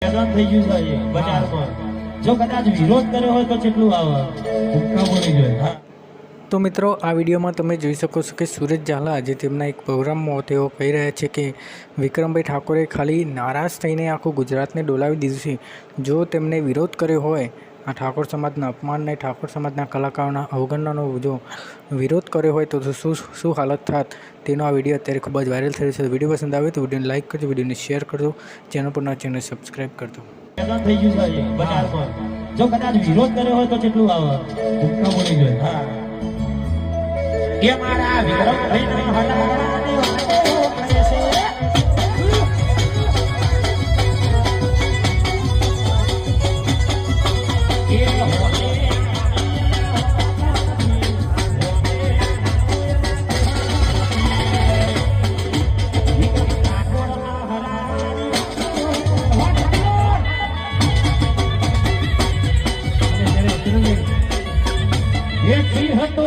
મેદાન થઈ ગયું છે બજારમાં જો કદાચ વિરોધ કર્યો હોય તો કેટલું આવે ભૂક્કા બોલી જાય। તો મિત્રો આ વિડીયોમાં તમે જોઈ શકો છો કે સુરજ ઝાલા આજે તેમના એક પ્રોગ્રામમાં તેઓ કહી રહ્યા છે કે વિક્રમભાઈ ઠાકોરે ખાલી નારાજ થઈને આખું ગુજરાતને ડોલાવી દીધું છે। જો તેમને વિરોધ કર્યો હોય આ ઠાકોર સમાજના અપમાનને ઠાકોર સમાજના કલાકારોના અવગણનાનો જો વિરોધ કર્યો હોય તો શું હાલત થાત તેનો આ વિડીયો અત્યારે ખૂબ જ વાયરલ થઈ રહ્યો છે। વિડીયો પસંદ આવે તો વિડીયોને લાઇક કરજો, વિડીયોને શેર કરજો, ચેનલ પર ચેનલ સબસ્ક્રાઈબ કરજો। મેદાન થઈ ગયું છે બજારમાં જો કદાચ વિરોધ કર્યો હોય તો કેટલું આવે ભૂક્કા બોલી જાય। એ મારા વિક્રમભાઈના હલારાની વાતો કરે છે હતો